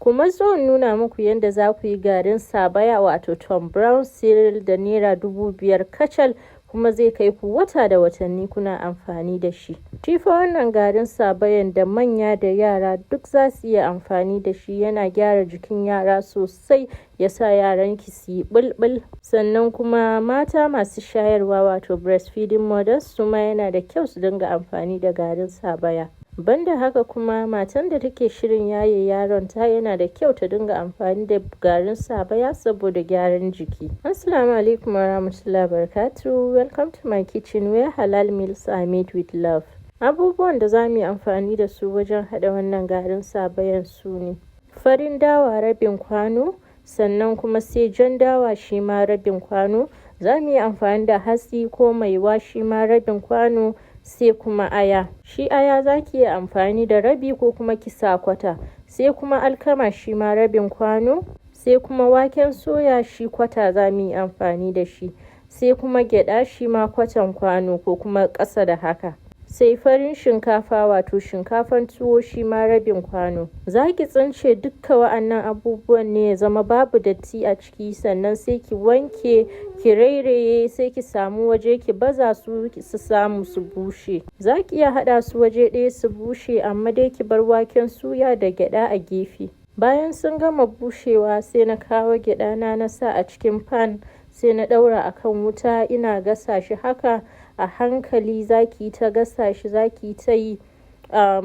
Kuma zo nuna muku yadda za ku yi garin sabaya wato Tom Brown cereal da naira 5,000 kacal, kuma zai kai ku wata da watanni kuna amfani da shi. Shi fa wannan garin sabayan da manya da yara duk za su iya amfani da shi, yana gyara jikin yara sosai, ya sa yaranki su yi bulbul. Sannan kuma mata masu shayarwa wato breastfeeding mothers su ma yana da kyau su dinga amfani da garin sabaya. Banda haka kuma matan da take shirin yaye yaron ta yana da kyau ta dinga amfani da garin sabaya saboda gyaran jiki. Assalamu alaikum warahmatullahi wabarakatuh. Welcome to my kitchen where halal meals are made with love. Abubuwan da za mu yi amfani da su wajen haɗa wannan garin sabayan su ne: farin dawa rabin kwano, sannan kuma sai jan dawa shi ma rabin kwano. Za mu yi amfani da hatsi ko maiwa shi ma rabin kwano, sai kuma aya. Shi aya za ki iya amfani da rabi ko kuma ki sa kwata. Sai kuma alkama shi ma rabin kwano. Sai kuma waken soya shi kwata za mu yi amfani da shi. Sai kuma gyaɗa shi ma kwatan kwano ko kuma ƙasa da haka. Sai farin shinkafa wato shinkafan tuwo shi ma rabin kwano. Za ki tsince dukka wa'annan abubuwan ne ya zama babu datti a ciki, sannan sai ki wanke, ki rairaye, sai ki samu waje ki baza su samu su bushe. Za ki iya haɗa su waje ɗaya su bushe, amma dai ki bar waken suya da gyaɗa a gefe. Bayan sun gama bushewa sai na kawo gyaɗa na sa a cikin pan, sai na ɗaura a kan wuta ina gasa shi haka a hankali. Za ki yi ta gasa shi, za ki yi ta yi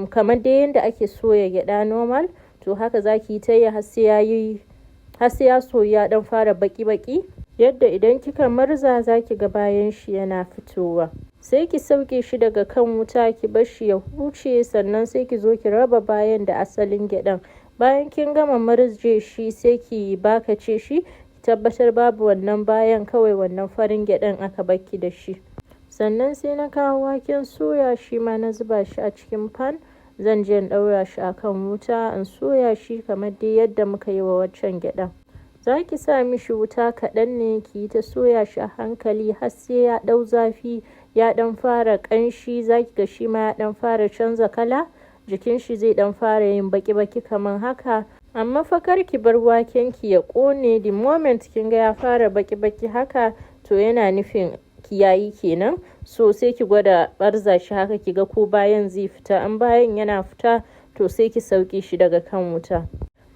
kamar dai yadda ake soya gyaɗa normal, to haka za ki yi ta yi har sai ya soyu ya ɗan fara baki-baki, yadda idan kika murza za ki ga bayan shi yana fitowa. Sai ki sauke shi daga kan wuta ki bar shi ya huce, sannan sai ki zo ki raba bayan da asalin gyaɗan. Bayan kin gama murje shi sai ki bakace shi, ki tabbatar babu wannan bayan, kawai wannan farin gyaɗan aka baki da shi. Sannan sai na kawo waken soya shi ma na zuba shi a cikin pan. Zan je in ɗaura shi a kan wuta in soya shi kamar dai yadda muka yi wa waccan gyaɗa. Za ki sa mishi wuta kaɗan ne, ki yi ta soya shi a hankali har sai ya ɗau zafi, ya ɗan fara ƙanshi. Za ki ga shi ma ya ɗan fara canza kala, jikin shi zai ɗan fara yin baki-baki kamar haka. Amma fa kar ki bar waken ki ya ƙone. The moment kin ga ya fara baki-baki haka, to yana nufin ki yayi kenan. So sai ki gwada barza shi haka ki ga ko bayan zai fita. In bayan yana fita, to sai ki sauke shi daga kan wuta.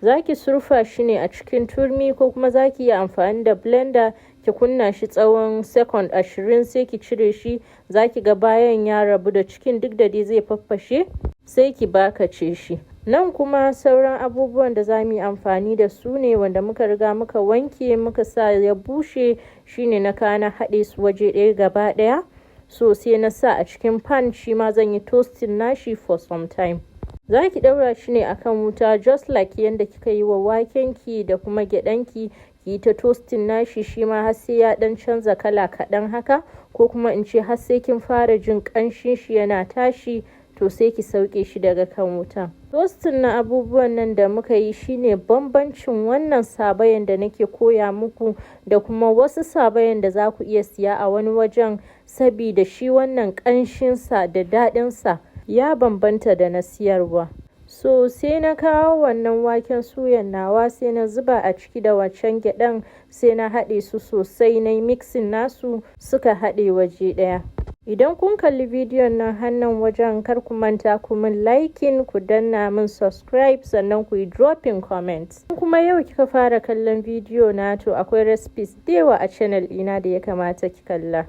Za ki surfa shi ne a cikin turmi, ko kuma za ki yi amfani da blender ki kunna shi tsawon second 20, sai ki cire shi. Za ki ga bayan ya rabu da cikin, duk da dai zai faffashe, sai ki bakace shi. Nan kuma sauran abubuwan da za mu yi amfani da su ne wanda muka riga muka wanke muka sa ya bushe, shine na kana haɗe su waje ɗaya gaba ɗaya. So sai na sa a cikin pan, shi ma zan yi toasting nashi for some time. Za ki ɗaura shi ne akan wuta just like yadda kika yi wa wakenki da kuma gyaɗanki, ki yi ta toasting nashi shi ma har sai ya ɗan canza kala kaɗan haka, ko kuma in ce har sai kin fara jin ƙanshin shi yana tashi, to sai ki sauke shi daga kan wuta. Toasting na abubuwan nan da muka yi shine bambancin wannan sabayan da nake koya muku da kuma wasu sabayan da za ku iya siya a wani wajen, sabida shi wannan ƙanshinsa da daɗinsa ya bambanta da na siyarwa. So sai na kawo wannan waken suyan nawa, sai na zuba a ciki da waccan gyaɗan, sai na haɗe su sosai, na yi mixing nasu suka haɗe waje ɗaya. Idan kun kalli bidiyon nan hannun wajen, kar ku manta ku min liking, ku danna min subscribe, sannan ku yi dropping comment. Kuma yau kika fara kallon bidiyo na, to akwai recipes da yawa a channel ɗina da ya kamata ki kalla.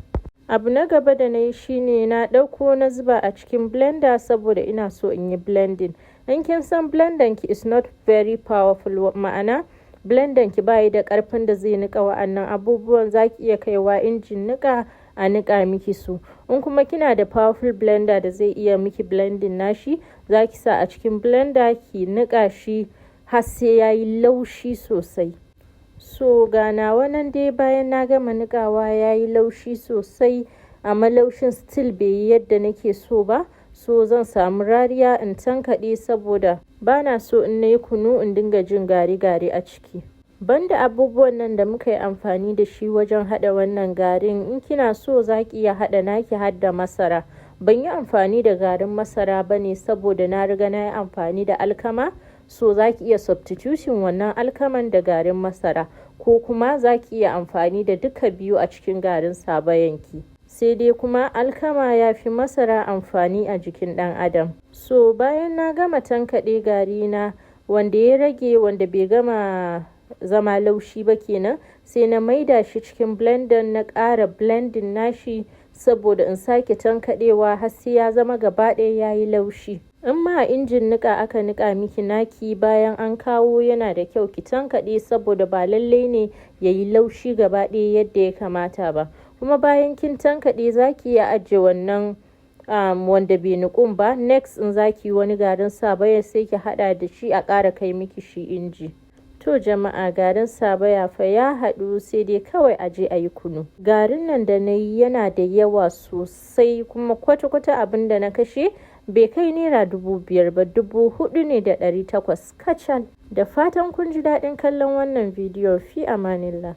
Abu na gaba da na yi shine na ɗauko na zuba a cikin blender saboda ina so in yi blending. In kin san blender ki is not very powerful, ma'ana blender ki bayi da ƙarfin da zai nika wa'annan abubuwan, za ki iya kaiwa injin nika a nika miki su. In kuma kina da powerful blender da zai iya miki blending nashi, za ki sa a cikin blender ki nika shi har sai yayi laushi sosai. So ga nawa nan dai bayan na gama nikawa yayi laushi sosai, amma laushin still bai yi yadda nake so ba. So zan samu rariya in tankaɗe saboda bana so in nayi kunu in dinga jin gari-gari a ciki. Banda abubuwan nan da muka yi amfani da shi wajen haɗa wannan garin, in kina so za ki iya haɗa naki har da masara. Ban yi amfani da garin masara ba ne saboda na riga na yi amfani da alkama. so za ki iya substitution wannan alkaman da garin masara, ko kuma za ki iya amfani da duka biyu a cikin garin sabayanki. Sai dai kuma alkama ya fi masara amfani a jikin ɗan adam. So bayan na gama tankaɗe gari na wanda ya rage, wanda bai gama zama laushi ba kenan, sai na maida shi cikin blender na ƙara blending nashi saboda in sake tankaɗewa har sai ya zama gaba ɗaya yayi laushi. In ma a injin niƙa aka niƙa miki naki bayan an kawo, yana da kyau ki tankaɗe saboda ba lallai ne yayi laushi gaba ɗaya yadda ya kamata ba. Kuma bayan kin tankaɗe za ki iya ajiye wannan wanda bai niƙun ba. Next in za ki yi wani garin sabaya sai ki haɗa da shi a ƙara kai miki shi inji. To jama'a, garin sabaya fa ya haɗu, sai dai kawai a je a yi kunu. Garin nan da na yi yana da yawa sosai, kuma kwata-kwata abin da na kashe bai kai naira 5,000 ba, 4,800 kacal. Da fatan kun ji daɗin kallon wannan bidiyo. Fi amanillah.